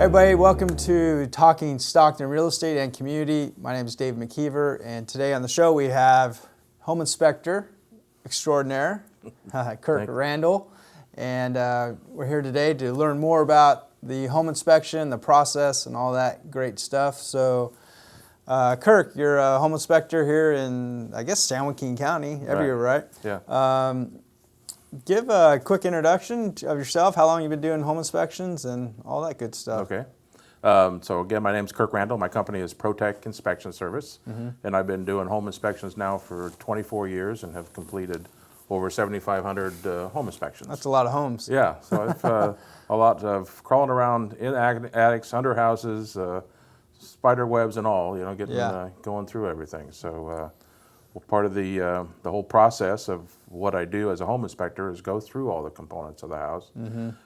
Hey everybody, welcome to Talking Stockton Real Estate and Community. My name is Dave McKeever, and today on the show we have home inspector extraordinaire, Kirk Randall. And we're here today to learn more about the home inspection, the process, and all that great stuff. So, Kirk, you're a home inspector here in, I guess, Joaquin County, everywhere, right? Yeah. Give a quick introduction of yourself, how long you've been doing home inspections, and all that good stuff. Okay. So again, my name is Kirk Randall. My company is ProTech Inspection Service, and I've been doing home inspections now for 24 years and have completed over 7,500 home inspections. That's a lot of homes. Yeah. So I've a lot of crawling around in attics, under houses, spider webs and all. You know, getting going through everything. So. Well, part of the whole process of what I do as a home inspector is go through all the components of the house,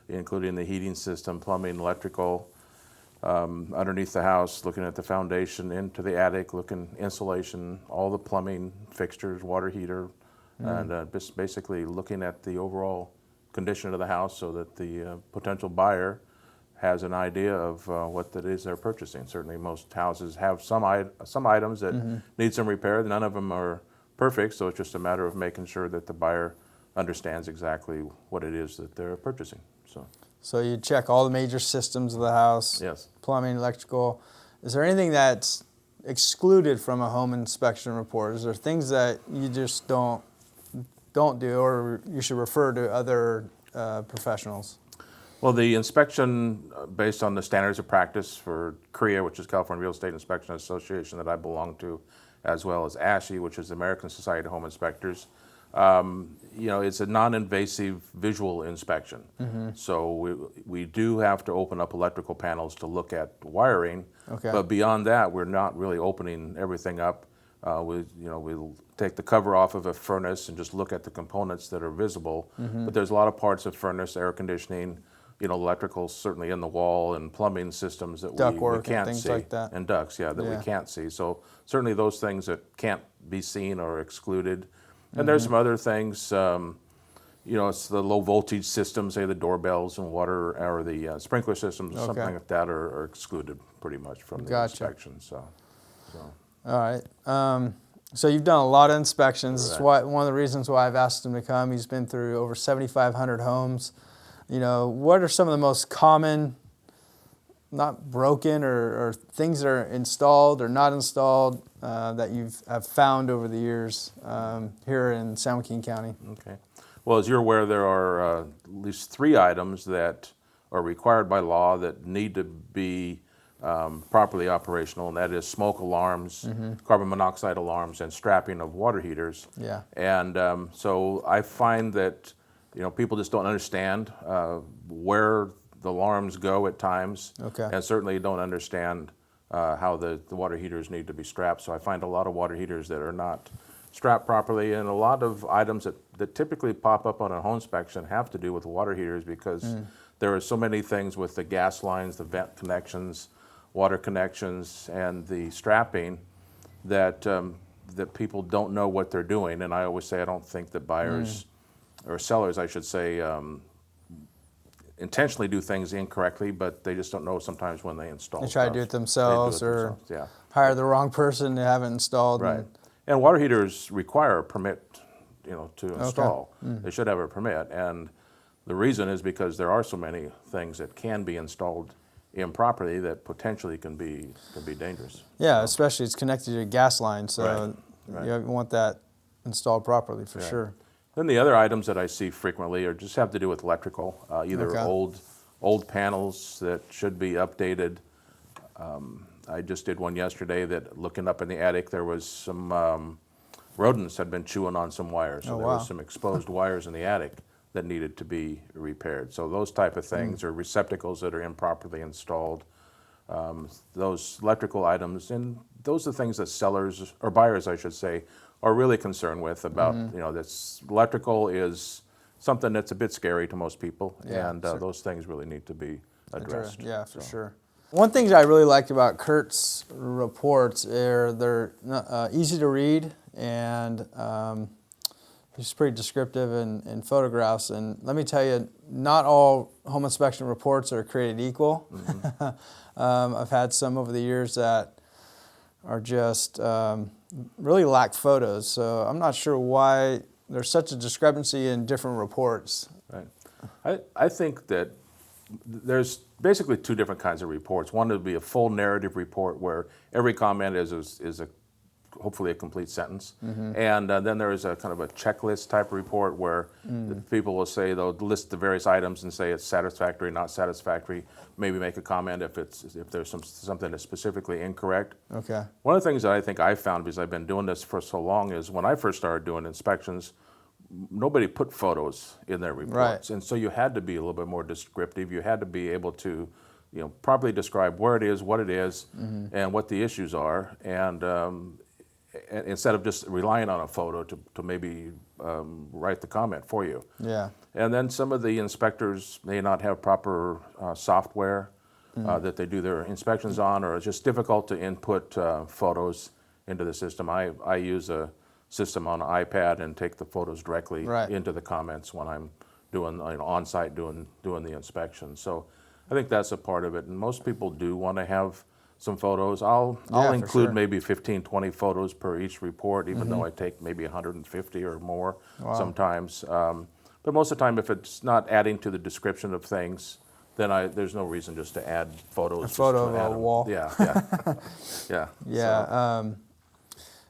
including the heating system, plumbing, electrical, underneath the house, looking at the foundation, into the attic, looking insulation, all the plumbing fixtures, water heater, and just basically looking at the overall condition of the house so that the potential buyer has an idea of what it is they're purchasing. Certainly most houses have some items that need some repair. None of them are perfect, so it's just a matter of making sure that the buyer understands exactly what it is that they're purchasing. So you check all the major systems of the house, yes. Plumbing, electrical. Is there anything that's excluded from a home inspection report? Is there things that you just don't do, or you should refer to other professionals? Well, the inspection based on the standards of practice for CREA, which is California Real Estate Inspection Association that I belong to, as well as ASHI, which is the American Society of Home Inspectors. You know, it's a non-invasive visual inspection. So we do have to open up electrical panels to look at wiring, but beyond that, we're not really opening everything up. We'll take the cover off of a furnace and just look at the components that are visible. But there's a lot of parts of furnace, air conditioning, electrical certainly in the wall, and plumbing systems that we can't things see, like that. and ducts, that we can't see. So certainly those things that can't be seen are excluded. And there's some other things, it's the low voltage systems, say the doorbells and water, or the sprinkler systems, something like that are excluded pretty much from the inspection. So. All right. So you've done a lot of inspections. That's one of the reasons why I've asked him to come. He's been through over 7,500 homes. What are some of the most common, not broken, or things that are installed or not installed that have found over the years here in San Joaquin County? Okay. Well, as you're aware, there are at least 3 items that are required by law that need to be properly operational, and that is smoke alarms, carbon monoxide alarms, and strapping of water heaters. Yeah. And so I find that people just don't understand where the alarms go at times, and certainly don't understand how the water heaters need to be strapped. So I find a lot of water heaters that are not strapped properly, and a lot of items that typically pop up on a home inspection have to do with water heaters, because there are so many things with the gas lines, the vent connections, water connections, and the strapping that people don't know what they're doing. And I always say I don't think that buyers or sellers, I should say, intentionally do things incorrectly, but they just don't know sometimes when they install. They try to do it themselves, or hire the wrong person to have it installed. Right. And water heaters require a permit, to install. They should have a permit, and the reason is because there are so many things that can be installed improperly that potentially can be dangerous. Yeah, especially it's connected to a gas line, so you want that installed properly for sure. Then the other items that I see frequently just have to do with electrical, either old panels that should be updated. I just did one yesterday that, looking up in the attic, there was some rodents had been chewing on some wires. So there was some exposed wires in the attic that needed to be repaired. So those type of things, or receptacles that are improperly installed, those electrical items, and those are things that sellers, or buyers I should say, are really concerned with about, this electrical is something that's a bit scary to most people, and those things really need to be addressed. Yeah, for sure. One thing I really liked about Kurt's reports are they're easy to read, and He's pretty descriptive in photographs, and let me tell you, not all home inspection reports are created equal. I've had some over the years that are just really lack photos, so I'm not sure why there's such a discrepancy in different reports. Right. I think that there's basically two different kinds of reports. One would be a full narrative report where every comment is hopefully a complete sentence. And then there is a kind of a checklist type report where the people will say, they'll list the various items and say it's satisfactory, not satisfactory, maybe make a comment if there's something that's specifically incorrect. Okay. One of the things that I think I found, because I've been doing this for so long, is when I first started doing inspections, nobody put photos in their reports. And so you had to be a little bit more descriptive. You had to be able to, properly describe where it is, what it is, and what the issues are. And instead of just relying on a photo to maybe write the comment for you. Yeah. And then some of the inspectors may not have proper software that they do their inspections on, or it's just difficult to input photos into the system. I use a system on an iPad and take the photos directly into the comments when I'm doing on-site doing the inspection. So I think that's a part of it. And most people do want to have some photos. I'll include maybe 15, 20 photos per each report, even though I take maybe 150 or more sometimes. But most of the time, if it's not adding to the description of things, then there's no reason just to add photos. A photo of a wall. Yeah.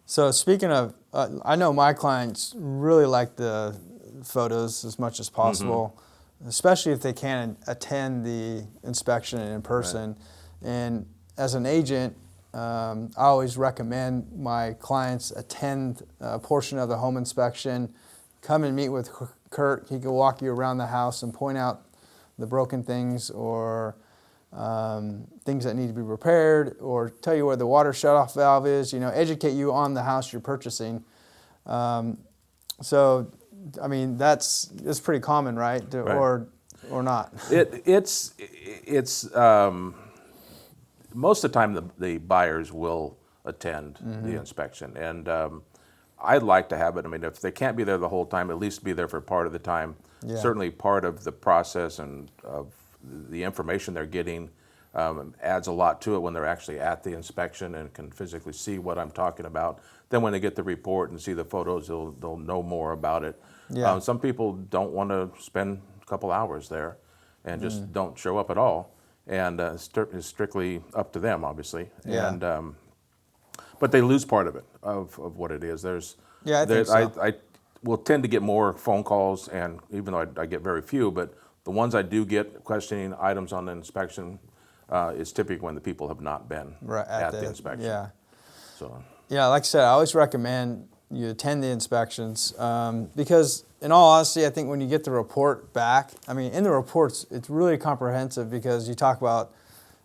So speaking of, I know my clients really like the photos as much as possible, especially if they can't attend the inspection in person. And as an agent, I always recommend my clients attend a portion of the home inspection, come and meet with Kirk. He can walk you around the house and point out the broken things or things that need to be repaired, or tell you where the water shutoff valve is, educate you on the house you're purchasing. So, I mean, it's pretty common, right? Or not? It's most of the time the buyers will attend the inspection, and I'd like to have it. I mean, if they can't be there the whole time, at least be there for part of the time. Yeah. Certainly part of the process and of the information they're getting adds a lot to it when they're actually at the inspection and can physically see what I'm talking about. Then when they get the report and see the photos, they'll know more about it. Yeah. Some people don't want to spend a couple hours there and just don't show up at all. And it's strictly up to them, obviously. Yeah. And but they lose part of it, of what it is. I think so. I will tend to get more phone calls, and even though I get very few, but the ones I do get questioning items on the inspection is typically when the people have not been at the inspection. Yeah. So. Yeah, like I said, I always recommend you attend the inspections because, in all honesty, I think when you get the report back, I mean, in the reports, it's really comprehensive because you talk about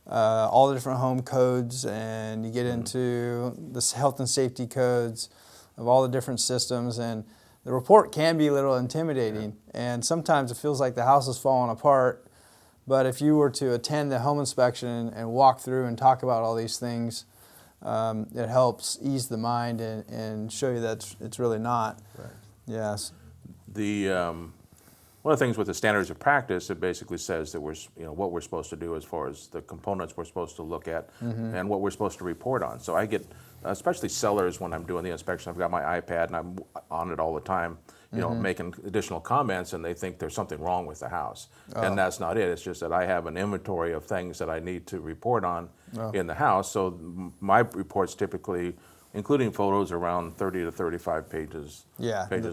all the different home codes, and you get into the health and safety codes of all the different systems, and the report can be a little intimidating, and sometimes it feels like the house is falling apart. But if you were to attend the home inspection and walk through and talk about all these things, it helps ease the mind and show you that it's really not. Right. Yes. One of the things with the standards of practice, it basically says that what we're supposed to do as far as the components we're supposed to look at and what we're supposed to report on. So I get, especially sellers, when I'm doing the inspection, I've got my iPad and I'm on it all the time, making additional comments, and they think there's something wrong with the house. And that's not it. It's just that I have an inventory of things that I need to report on in the house. So my reports typically, including photos, around 30 to 35 pages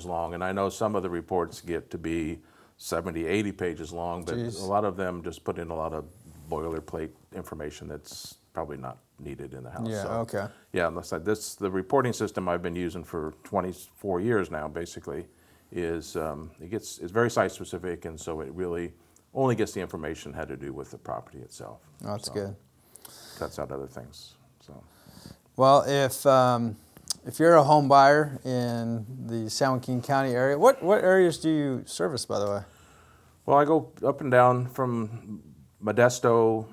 long. And I know some of the reports get to be 70, 80 pages long, but a lot of them just put in a lot of boilerplate information that's probably not needed in the house. Yeah, so, okay. Yeah, the reporting system I've been using for 24 years now, basically, is it's very site specific, and so it really only gets the information had to do with the property itself. Oh, that's good. Cuts out other things. So. Well, if you're a home buyer in the Joaquin County area, what areas do you service, by the way? Well, I go up and down from Modesto.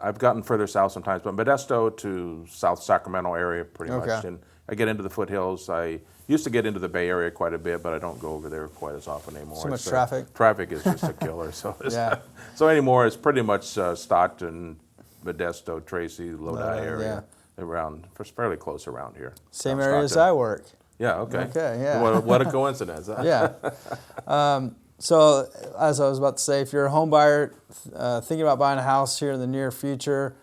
I've gotten further south sometimes, but Modesto to South Sacramento area pretty much, I get into the foothills. I used to get into the Bay Area quite a bit, but I don't go over there quite as often anymore. So much traffic. Traffic is just a killer. So Yeah. so anymore, it's pretty much Stockton, Modesto, Tracy, Lodi area around, fairly close around here. Same area as I work. Yeah. Okay. Okay. Yeah. What a coincidence. Huh? Yeah. So as I was about to say, if you're a home buyer thinking about buying a house here in the near future,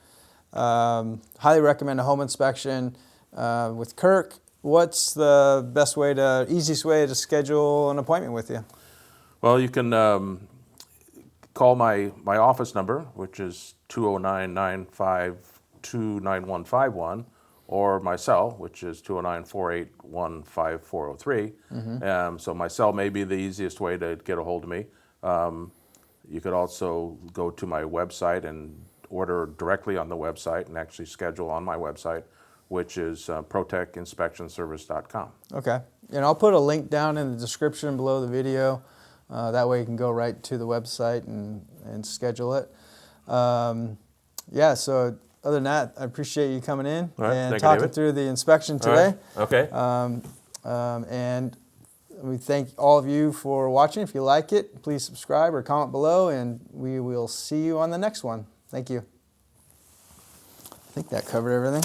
highly recommend a home inspection with Kirk. What's the easiest way to schedule an appointment with you? Well, you can call my office number, which is 209-952-9151, or my cell, which is 209-481-5403. So my cell may be the easiest way to get a hold of me. You could also go to my website and order directly on the website and actually schedule on my website, which is ProTechInspectionService.com. Okay. And I'll put a link down in the description below the video. That way you can go right to the website and schedule it. Yeah, so other than that, I appreciate you coming in and talking through the inspection today. Right. Okay. And we thank all of you for watching. If you like it, please subscribe or comment below, and we will see you on the next one. Thank you. I think that covered everything.